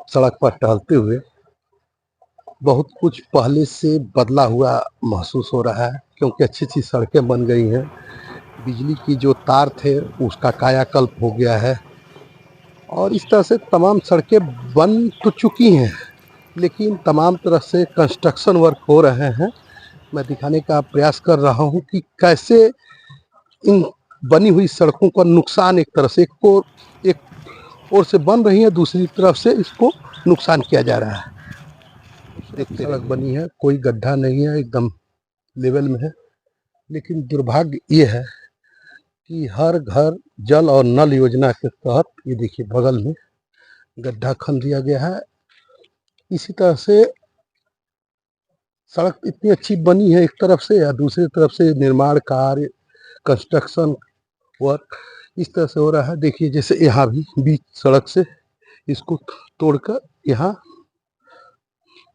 सड़क पर टहलते हुए बहुत कुछ पहले से बदला हुआ महसूस हो रहा है, क्योंकि अच्छी-अच्छी सड़कें बन गई हैं। बिजली की जो तार थे उसका कायाकल्प हो गया है और इस तरह से तमाम सड़कें बन तो चुकी हैं, लेकिन तमाम तरह से कंस्ट्रक्शन वर्क हो रहे हैं। मैं दिखाने का प्रयास कर रहा हूँ कि कैसे इन बनी हुई सड़कों का नुकसान एक तरह से एक ओर से बन रही है, दूसरी तरफ से इसको नुकसान किया जा रहा है। एक सड़क बनी है, कोई गड्ढा नहीं है, एकदम लेवल में है, लेकिन दुर्भाग्य ये है कि हर घर जल और नल योजना के तहत ये देखिए बगल में गड्ढा खन दिया गया है। इसी तरह से सड़क इतनी अच्छी बनी है एक तरफ से, या दूसरी तरफ से निर्माण कार्य, कंस्ट्रक्शन वर्क इस तरह से हो रहा है। देखिए जैसे यहाँ भी बीच सड़क से इसको तोड़कर यहाँ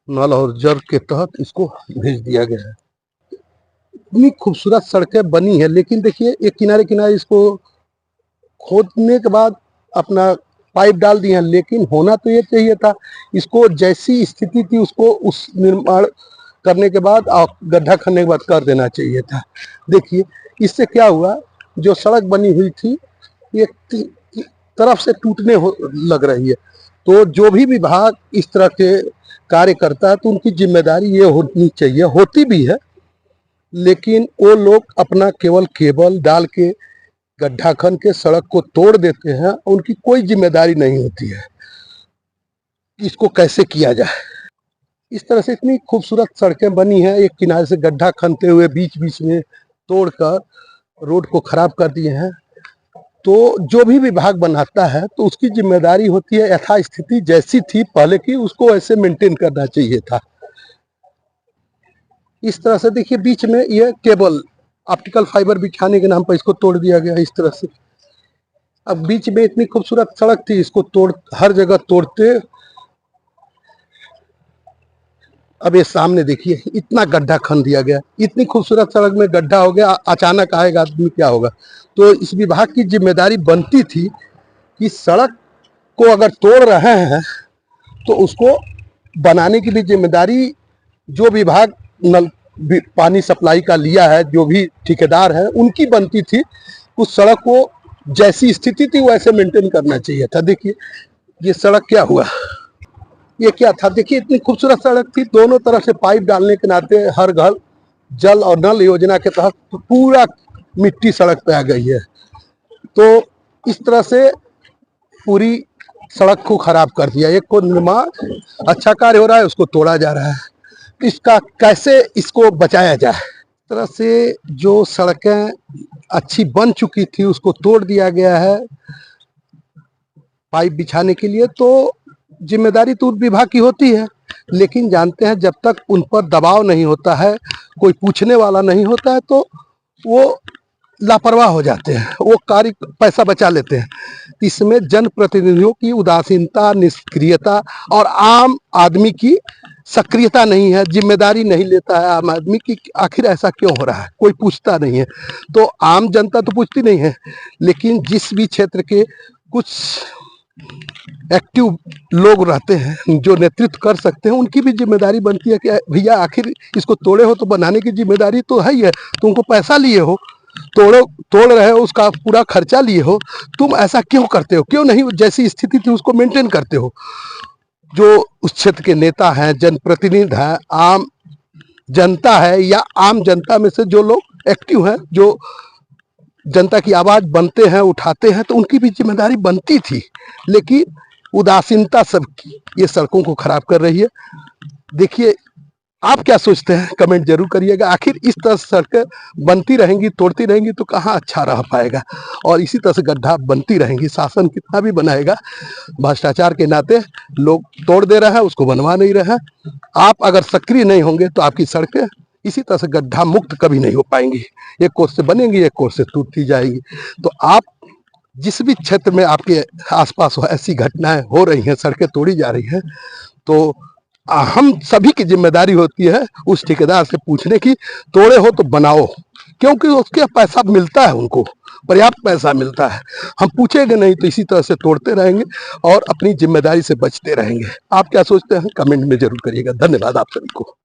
नल और जल के तहत इसको भेज दिया गया है। इतनी खूबसूरत सड़कें बनी है, लेकिन देखिए एक किनारे किनारे इसको खोदने के बाद अपना पाइप डाल दिए हैं, लेकिन होना तो ये चाहिए था, इसको जैसी स्थिति थी उसको उस निर्माण करने के बाद और गड्ढा खनने के बाद कर देना चाहिए था। देखिए इससे क्या हुआ, जो सड़क बनी हुई थी ये तरफ से टूटने लग रही है। तो जो भी विभाग इस तरह के कार्य करता है तो उनकी जिम्मेदारी ये होनी चाहिए, होती भी है, लेकिन वो लोग अपना केवल केबल डाल के गड्ढा खन के सड़क को तोड़ देते हैं, उनकी कोई जिम्मेदारी नहीं होती है इसको कैसे किया जाए। इस तरह से इतनी खूबसूरत सड़कें बनी हैं, एक किनारे से गड्ढा खनते हुए बीच बीच में तोड़कर रोड को खराब कर दिए हैं। तो जो भी विभाग बनाता है तो उसकी जिम्मेदारी होती है यथास्थिति जैसी थी पहले की उसको ऐसे मेंटेन करना चाहिए था। इस तरह से देखिए बीच में ये केबल ऑप्टिकल फाइबर बिछाने के नाम पर इसको तोड़ दिया गया इस तरह से। अब बीच में इतनी खूबसूरत सड़क थी, इसको तोड़ हर जगह तोड़ते। अब ये सामने देखिए इतना गड्ढा खन दिया गया, इतनी खूबसूरत सड़क में गड्ढा हो गया, अचानक आएगा आदमी क्या होगा। तो इस विभाग की जिम्मेदारी बनती थी कि सड़क को अगर तोड़ रहे हैं तो उसको बनाने की भी जिम्मेदारी जो विभाग नल पानी सप्लाई का लिया है, जो भी ठेकेदार है उनकी बनती थी। उस सड़क को जैसी स्थिति थी वैसे मेंटेन करना चाहिए था। देखिए ये सड़क क्या हुआ, ये क्या था। देखिए इतनी खूबसूरत सड़क थी, दोनों तरफ से पाइप डालने के नाते हर घर जल और नल योजना के तहत पूरा मिट्टी सड़क पे आ गई है। तो इस तरह से पूरी सड़क को खराब कर दिया। एक को निर्माण अच्छा कार्य हो रहा है, उसको तोड़ा जा रहा है। इसका कैसे इसको बचाया जाए। इस तरह से जो सड़कें अच्छी बन चुकी थी उसको तोड़ दिया गया है पाइप बिछाने के लिए। तो जिम्मेदारी तो विभाग की होती है, लेकिन जानते हैं जब तक उन पर दबाव नहीं होता है, कोई पूछने वाला नहीं होता है, तो वो लापरवाह हो जाते हैं, वो कार्य पैसा बचा लेते हैं। इसमें जनप्रतिनिधियों की उदासीनता, निष्क्रियता और आम आदमी की सक्रियता नहीं है, जिम्मेदारी नहीं लेता है आम आदमी की आखिर ऐसा क्यों हो रहा है, कोई पूछता नहीं है। तो आम जनता तो पूछती नहीं है, लेकिन जिस भी क्षेत्र के कुछ एक्टिव लोग रहते हैं जो नेतृत्व कर सकते हैं, उनकी भी जिम्मेदारी बनती है कि भैया आखिर इसको तोड़े हो तो बनाने की जिम्मेदारी तो है ही है, तुमको पैसा लिए हो, तोड़ रहे हो, उसका पूरा खर्चा लिए हो, तुम ऐसा क्यों करते हो, क्यों नहीं जैसी स्थिति थी उसको मेंटेन करते हो। जो उस क्षेत्र के नेता हैं, जनप्रतिनिधि हैं, आम जनता है या आम जनता में से जो लोग एक्टिव हैं, जो जनता की आवाज बनते हैं, उठाते हैं, तो उनकी भी जिम्मेदारी बनती थी, लेकिन उदासीनता सबकी ये सड़कों को खराब कर रही है। देखिए आप क्या सोचते हैं, कमेंट जरूर करिएगा। आखिर इस तरह से सड़कें बनती रहेंगी, तोड़ती रहेंगी तो कहाँ अच्छा रह पाएगा, और इसी तरह से गड्ढा बनती रहेंगी, शासन कितना भी बनाएगा, भ्रष्टाचार के नाते लोग तोड़ दे रहे हैं, उसको बनवा नहीं रहे हैं। आप अगर सक्रिय नहीं होंगे तो आपकी सड़कें इसी तरह से गड्ढा मुक्त कभी नहीं हो पाएंगी, एक कोर्स से बनेंगी, एक कोर्स से टूटती जाएंगी। तो आप जिस भी क्षेत्र में आपके आसपास ऐसी घटनाएं हो रही हैं, सड़कें तोड़ी जा रही हैं, तो हम सभी की जिम्मेदारी होती है उस ठेकेदार से पूछने की, तोड़े हो तो बनाओ, क्योंकि उसके पैसा मिलता है, उनको पर्याप्त पैसा मिलता है। हम पूछेंगे नहीं तो इसी तरह से तोड़ते रहेंगे और अपनी जिम्मेदारी से बचते रहेंगे। आप क्या सोचते हैं कमेंट में जरूर करिएगा। धन्यवाद आप सभी को।